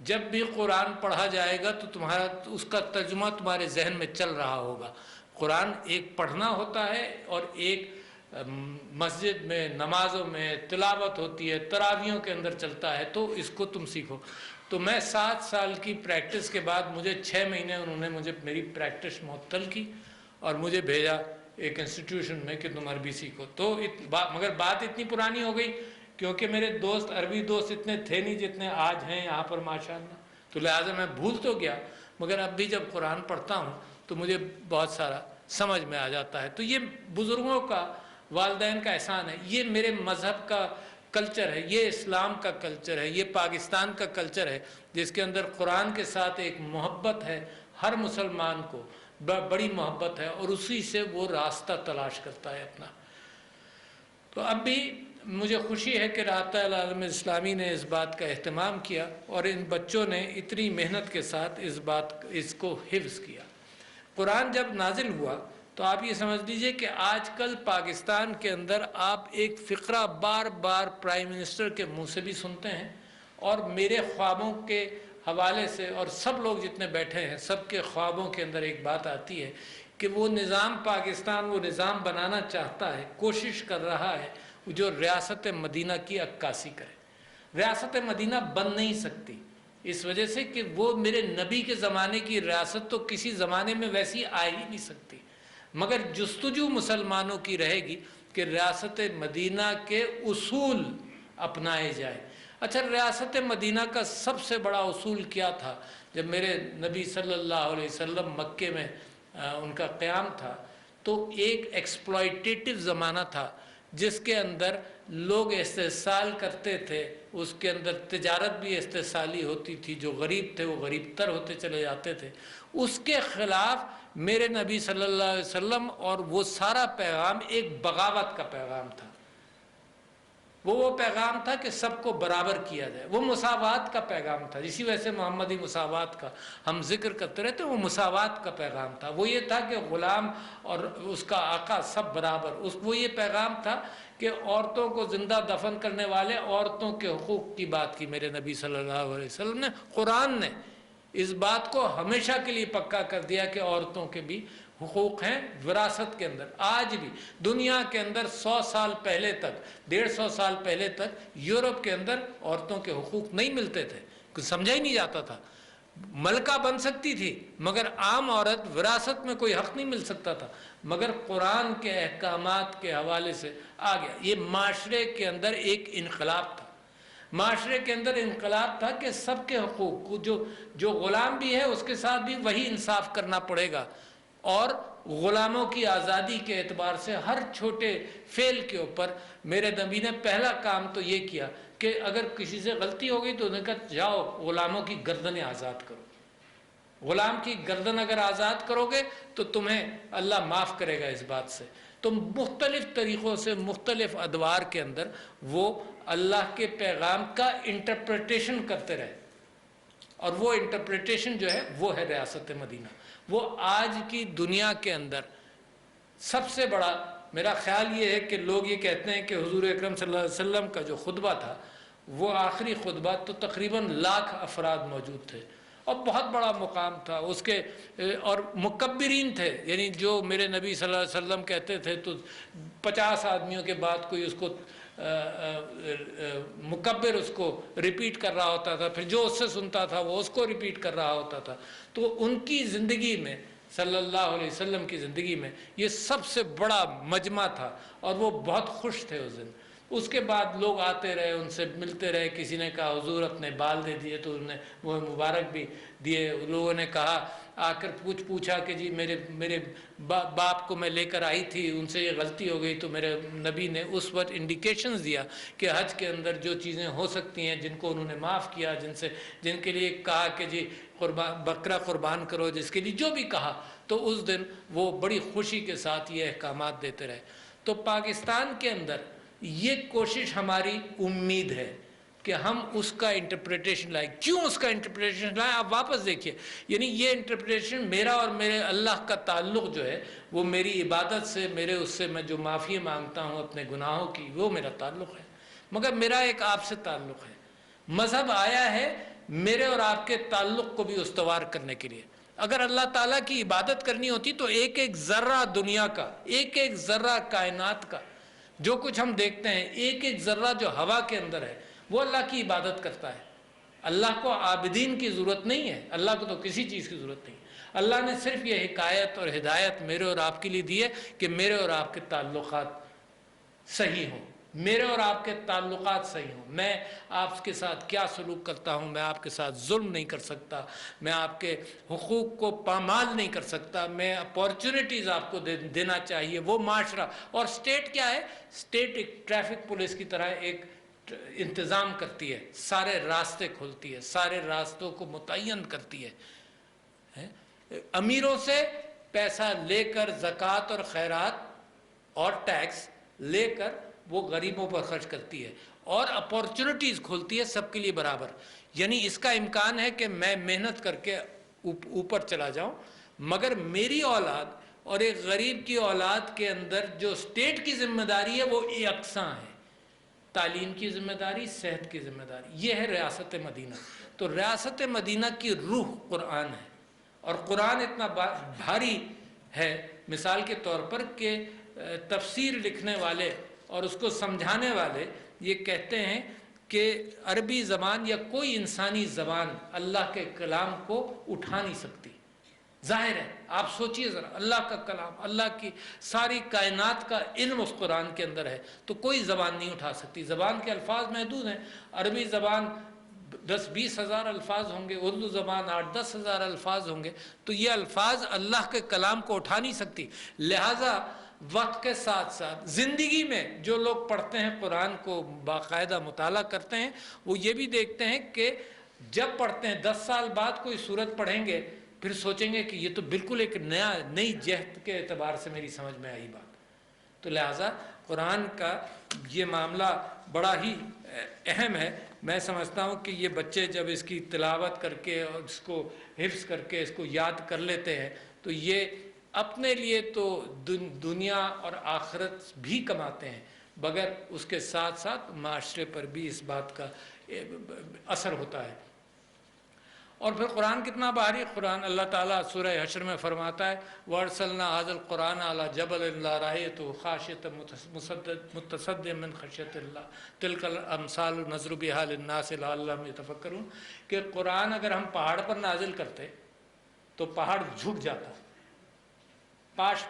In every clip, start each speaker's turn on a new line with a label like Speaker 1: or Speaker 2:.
Speaker 1: جب بھی قرآن پڑھا جائے گا تو تمہارا اس کا ترجمہ تمہارے ذہن میں چل رہا ہوگا۔ قرآن ایک پڑھنا ہوتا ہے اور ایک مسجد میں نمازوں میں تلاوت ہوتی ہے، تراویحوں کے اندر چلتا ہے، تو اس کو تم سیکھو۔ تو میں 7 سال کی پریکٹس کے بعد مجھے 6 مہینے انہوں نے مجھے میری پریکٹس معطل کی اور مجھے بھیجا ایک انسٹیٹیوشن میں کہ تم عربی سیکھو۔ تو مگر بات اتنی پرانی ہو گئی کیونکہ میرے دوست عربی دوست اتنے تھے نہیں جتنے آج ہیں یہاں پر ماشاءاللہ، تو لہٰذا میں بھول تو گیا، مگر اب بھی جب قرآن پڑھتا ہوں تو مجھے بہت سارا سمجھ میں آ جاتا ہے۔ تو یہ بزرگوں کا، والدین کا احسان ہے، یہ میرے مذہب کا کلچر ہے، یہ اسلام کا کلچر ہے، یہ پاکستان کا کلچر ہے جس کے اندر قرآن کے ساتھ ایک محبت ہے، ہر مسلمان کو بڑی محبت ہے اور اسی سے وہ راستہ تلاش کرتا ہے اپنا۔ تو اب بھی مجھے خوشی ہے کہ رابطہ العالم اسلامی نے اس بات کا اہتمام کیا اور ان بچوں نے اتنی محنت کے ساتھ اس کو حفظ کیا۔ قرآن جب نازل ہوا تو آپ یہ سمجھ لیجئے کہ آج کل پاکستان کے اندر آپ ایک فقرہ بار بار پرائم منسٹر کے منہ سے بھی سنتے ہیں اور میرے خوابوں کے حوالے سے، اور سب لوگ جتنے بیٹھے ہیں سب کے خوابوں کے اندر ایک بات آتی ہے کہ وہ نظام پاکستان وہ نظام بنانا چاہتا ہے، کوشش کر رہا ہے جو ریاست مدینہ کی عکاسی کرے۔ ریاست مدینہ بن نہیں سکتی اس وجہ سے کہ وہ میرے نبی کے زمانے کی ریاست تو کسی زمانے میں ویسی آ ہی نہیں سکتی، مگر جستجو مسلمانوں کی رہے گی کہ ریاست مدینہ کے اصول اپنائے جائیں۔ اچھا، ریاست مدینہ کا سب سے بڑا اصول کیا تھا؟ جب میرے نبی صلی اللہ علیہ وسلم مکے میں ان کا قیام تھا تو ایک ایکسپلائٹیٹو زمانہ تھا جس کے اندر لوگ استحصال کرتے تھے، اس کے اندر تجارت بھی استحصالی ہوتی تھی، جو غریب تھے وہ غریب تر ہوتے چلے جاتے تھے۔ اس کے خلاف میرے نبی صلی اللہ علیہ وسلم اور وہ سارا پیغام ایک بغاوت کا پیغام تھا۔ وہ پیغام تھا کہ سب کو برابر کیا جائے، وہ مساوات کا پیغام تھا۔ اسی وجہ سے محمدی مساوات کا ہم ذکر کرتے رہتے، وہ مساوات کا پیغام تھا۔ وہ یہ تھا کہ غلام اور اس کا آقا سب برابر۔ وہ یہ پیغام تھا کہ عورتوں کو زندہ دفن کرنے والے عورتوں کے حقوق کی بات کی میرے نبی صلی اللہ علیہ وسلم نے۔ قرآن نے اس بات کو ہمیشہ کے لیے پکا کر دیا کہ عورتوں کے بھی حقوق ہیں وراثت کے اندر۔ آج بھی دنیا کے اندر 100 سال پہلے تک، 150 سال پہلے تک یورپ کے اندر عورتوں کے حقوق نہیں ملتے تھے، کچھ سمجھا ہی نہیں جاتا تھا۔ ملکہ بن سکتی تھی مگر عام عورت وراثت میں کوئی حق نہیں مل سکتا تھا، مگر قرآن کے احکامات کے حوالے سے آ گیا۔ یہ معاشرے کے اندر ایک انقلاب تھا، معاشرے کے اندر انقلاب تھا کہ سب کے حقوق، جو غلام بھی ہے اس کے ساتھ بھی وہی انصاف کرنا پڑے گا، اور غلاموں کی آزادی کے اعتبار سے ہر چھوٹے فعل کے اوپر میرے نبی نے پہلا کام تو یہ کیا کہ اگر کسی سے غلطی ہو گئی تو انہوں نے کہا جاؤ غلاموں کی گردنیں آزاد کرو۔ غلام کی گردن اگر آزاد کرو گے تو تمہیں اللہ معاف کرے گا اس بات سے۔ تو مختلف طریقوں سے مختلف ادوار کے اندر وہ اللہ کے پیغام کا انٹرپریٹیشن کرتے رہے، اور وہ انٹرپریٹیشن جو ہے وہ ہے ریاست مدینہ۔ وہ آج کی دنیا کے اندر سب سے بڑا، میرا خیال یہ ہے کہ لوگ یہ کہتے ہیں کہ حضور اکرم صلی اللہ علیہ وسلم کا جو خطبہ تھا وہ آخری خطبہ تو تقریباً 1,00,000 افراد موجود تھے اور بہت بڑا مقام تھا اس کے، اور مکبرین تھے، یعنی جو میرے نبی صلی اللہ علیہ وسلم کہتے تھے تو 50 آدمیوں کے بعد کوئی اس کو مکبر اس کو ریپیٹ کر رہا ہوتا تھا، پھر جو اس سے سنتا تھا وہ اس کو ریپیٹ کر رہا ہوتا تھا۔ تو ان کی زندگی میں، صلی اللہ علیہ وسلم کی زندگی میں یہ سب سے بڑا مجمع تھا اور وہ بہت خوش تھے اس دن۔ اس کے بعد لوگ آتے رہے، ان سے ملتے رہے، کسی نے کہا حضور اپنے بال دے دیے تو انہوں نے وہ مبارک بھی دیے۔ لوگوں نے کہا آ کر پوچھا کہ جی میرے باپ کو میں لے کر آئی تھی، ان سے یہ غلطی ہو گئی، تو میرے نبی نے اس وقت انڈیکیشنز دیا کہ حج کے اندر جو چیزیں ہو سکتی ہیں جن کو انہوں نے معاف کیا، جن کے لیے کہا کہ جی بکرا قربان کرو، جس کے لیے جو بھی کہا، تو اس دن وہ بڑی خوشی کے ساتھ یہ احکامات دیتے رہے۔ تو پاکستان کے اندر یہ کوشش ہماری امید ہے کہ ہم اس کا انٹرپریٹیشن لائیں۔ کیوں اس کا انٹرپریٹیشن لائیں؟ آپ واپس دیکھیے، یعنی یہ انٹرپریٹیشن میرا اور میرے اللہ کا تعلق جو ہے وہ میری عبادت سے، میرے اس سے میں جو معافی مانگتا ہوں اپنے گناہوں کی، وہ میرا تعلق ہے، مگر میرا ایک آپ سے تعلق ہے۔ مذہب آیا ہے میرے اور آپ کے تعلق کو بھی استوار کرنے کے لیے۔ اگر اللہ تعالیٰ کی عبادت کرنی ہوتی تو ایک ایک ذرہ دنیا کا، ایک ایک ذرہ کائنات کا، جو کچھ ہم دیکھتے ہیں، ایک ایک ذرہ جو ہوا کے اندر ہے، وہ اللہ کی عبادت کرتا ہے۔ اللہ کو عابدین کی ضرورت نہیں ہے، اللہ کو تو کسی چیز کی ضرورت نہیں ہے۔ اللہ نے صرف یہ حکایت اور ہدایت میرے اور آپ کے لیے دی ہے کہ میرے اور آپ کے تعلقات صحیح ہوں، میرے اور آپ کے تعلقات صحیح ہوں۔ میں آپ کے ساتھ کیا سلوک کرتا ہوں، میں آپ کے ساتھ ظلم نہیں کر سکتا، میں آپ کے حقوق کو پامال نہیں کر سکتا، میں اپارچونیٹیز آپ کو دینا چاہیے، وہ معاشرہ۔ اور سٹیٹ کیا ہے؟ سٹیٹ ایک ٹریفک پولیس کی طرح ایک انتظام کرتی ہے، سارے راستے کھولتی ہے، سارے راستوں کو متعین کرتی ہے۔ امیروں سے پیسہ لے کر زکوٰۃ اور خیرات اور ٹیکس لے کر وہ غریبوں پر خرچ کرتی ہے، اور اپارچونیٹیز کھولتی ہے سب کے لیے برابر۔ یعنی اس کا امکان ہے کہ میں محنت کر کے اوپر چلا جاؤں، مگر میری اولاد اور ایک غریب کی اولاد کے اندر جو اسٹیٹ کی ذمہ داری ہے وہ یکساں ہے۔ تعلیم کی ذمہ داری، صحت کی ذمہ داری، یہ ہے ریاست مدینہ۔ تو ریاست مدینہ کی روح قرآن ہے، اور قرآن اتنا بھاری ہے مثال کے طور پر کہ تفسیر لکھنے والے اور اس کو سمجھانے والے یہ کہتے ہیں کہ عربی زبان یا کوئی انسانی زبان اللہ کے کلام کو اٹھا نہیں سکتی۔ ظاہر ہے، آپ سوچئے ذرا، اللہ کا کلام، اللہ کی ساری کائنات کا علم اس قرآن کے اندر ہے، تو کوئی زبان نہیں اٹھا سکتی۔ زبان کے الفاظ محدود ہیں، عربی زبان 10-20 ہزار الفاظ ہوں گے، اردو زبان 8-10 ہزار الفاظ ہوں گے، تو یہ الفاظ اللہ کے کلام کو اٹھا نہیں سکتی۔ لہٰذا وقت کے ساتھ ساتھ زندگی میں جو لوگ پڑھتے ہیں قرآن کو، باقاعدہ مطالعہ کرتے ہیں، وہ یہ بھی دیکھتے ہیں کہ جب پڑھتے ہیں 10 سال بعد کوئی سورت پڑھیں گے، پھر سوچیں گے کہ یہ تو بالکل ایک نئی جہت کے اعتبار سے میری سمجھ میں آئی بات۔ تو لہٰذا قرآن کا یہ معاملہ بڑا ہی اہم ہے۔ میں سمجھتا ہوں کہ یہ بچے جب اس کی تلاوت کر کے اور اس کو حفظ کر کے اس کو یاد کر لیتے ہیں تو یہ اپنے لیے تو دنیا اور آخرت بھی کماتے ہیں، مگر اس کے ساتھ ساتھ معاشرے پر بھی اس بات کا اثر ہوتا ہے۔ اور پھر قرآن کتنا بھاری، قرآن اللہ تعالیٰ سورہ حشر میں فرماتا ہے وَأَرْسَلْنَا هَذَا الْقُرْآنَ عَلَى جَبَلٍ لَا رَأَيْتَهُ خَاشِعًا مُتَصَدِّعًا مِنْ خَشْيَةِ اللَّهِ تِلْكَ الْأَمْثَالُ نَضْرِبُ بِهَا لِلنَّاسِ لَعَلَّهُمْ يَتَفَكَّرُونَ کہ قرآن اگر ہم پہاڑ پر نازل کرتے تو پہاڑ جھک جاتا،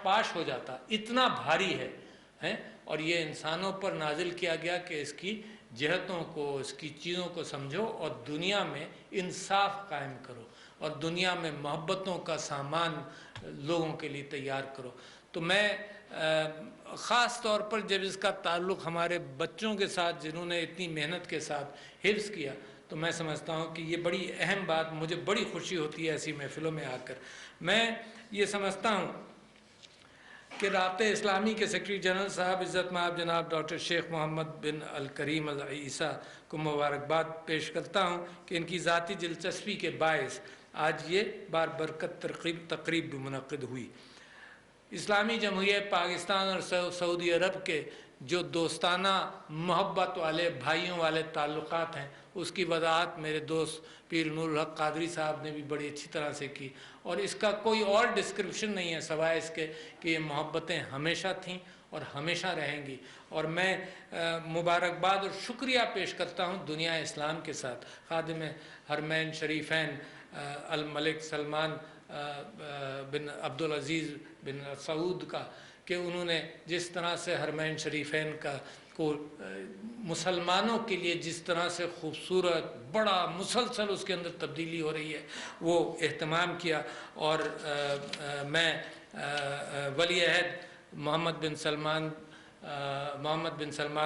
Speaker 1: پاش ہو جاتا، اتنا بھاری ہے، اور یہ انسانوں پر نازل کیا گیا کہ اس کی جہتوں کو، اس کی چیزوں کو سمجھو اور دنیا میں انصاف قائم کرو، اور دنیا میں محبتوں کا سامان لوگوں کے لیے تیار کرو۔ تو میں خاص طور پر جب اس کا تعلق ہمارے بچوں کے ساتھ جنہوں نے اتنی محنت کے ساتھ حفظ کیا، تو میں سمجھتا ہوں کہ یہ بڑی اہم بات، مجھے بڑی خوشی ہوتی ہے ایسی محفلوں میں آ کر۔ میں یہ سمجھتا ہوں کہ رابطہ اسلامی کے سیکرٹری جنرل صاحب عزت مآب جناب ڈاکٹر شیخ محمد بن الکریم العیسیٰ کو مبارکباد پیش کرتا ہوں کہ ان کی ذاتی دلچسپی کے باعث آج یہ باربرکت تقریب بھی منعقد ہوئی۔ اسلامی جمہوریہ پاکستان اور سعودی عرب کے جو دوستانہ محبت والے بھائیوں والے تعلقات ہیں، اس کی وضاحت میرے دوست پیر نور الحق قادری صاحب نے بھی بڑی اچھی طرح سے کی، اور اس کا کوئی اور ڈسکرپشن نہیں ہے سوائے اس کے کہ یہ محبتیں ہمیشہ تھیں اور ہمیشہ رہیں گی۔ اور میں مبارکباد اور شکریہ پیش کرتا ہوں دنیا اسلام کے ساتھ خادم حرمین شریفین الملک سلمان بن عبدالعزیز بن سعود کا، کہ انہوں نے جس طرح سے حرمین شریفین کو مسلمانوں کے لیے جس طرح سے خوبصورت، بڑا مسلسل اس کے اندر تبدیلی ہو رہی ہے، وہ اہتمام کیا۔ اور میں ولی عہد محمد بن سلمان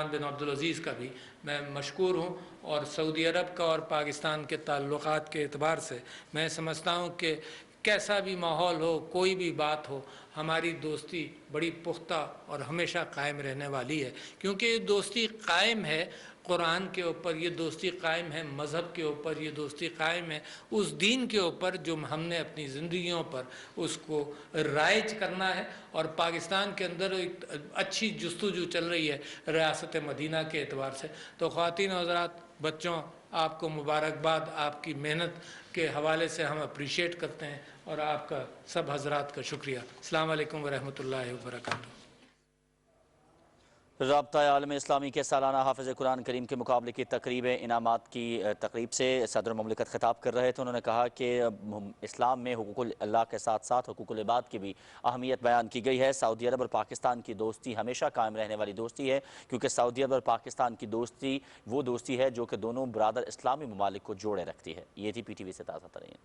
Speaker 1: بن عبدالعزیز کا بھی میں مشکور ہوں، اور سعودی عرب کا اور پاکستان کے تعلقات کے اعتبار سے میں سمجھتا ہوں کہ کیسا بھی ماحول ہو، کوئی بھی بات ہو، ہماری دوستی بڑی پختہ اور ہمیشہ قائم رہنے والی ہے، کیونکہ یہ دوستی قائم ہے قرآن کے اوپر، یہ دوستی قائم ہے مذہب کے اوپر، یہ دوستی قائم ہے اس دین کے اوپر جو ہم نے اپنی زندگیوں پر اس کو رائج کرنا ہے۔ اور پاکستان کے اندر ایک اچھی جستجو چل رہی ہے ریاست مدینہ کے اعتبار سے۔ تو خواتین و حضرات، بچوں، آپ کو مبارکباد آپ کی محنت کے حوالے سے ہم اپریشیٹ کرتے ہیں اور آپ کا سب حضرات کا شکریہ. السلام علیکم ورحمۃ اللہ وبرکاتہ.
Speaker 2: رابطہ عالم اسلامی کے سالانہ حافظ قرآن کریم کے مقابلے کی تقریب انعامات کی تقریب سے صدر مملکت خطاب کر رہے تھے. انہوں نے کہا کہ اسلام میں حقوق اللہ کے ساتھ ساتھ حقوق العباد کی بھی اہمیت بیان کی گئی ہے. سعودی عرب اور پاکستان کی دوستی ہمیشہ قائم رہنے والی دوستی ہے، کیونکہ سعودی عرب اور پاکستان کی دوستی وہ دوستی ہے جو کہ دونوں برادر اسلامی ممالک کو جوڑے رکھتی ہے. یہ تھی PTV سے تازہ ترین.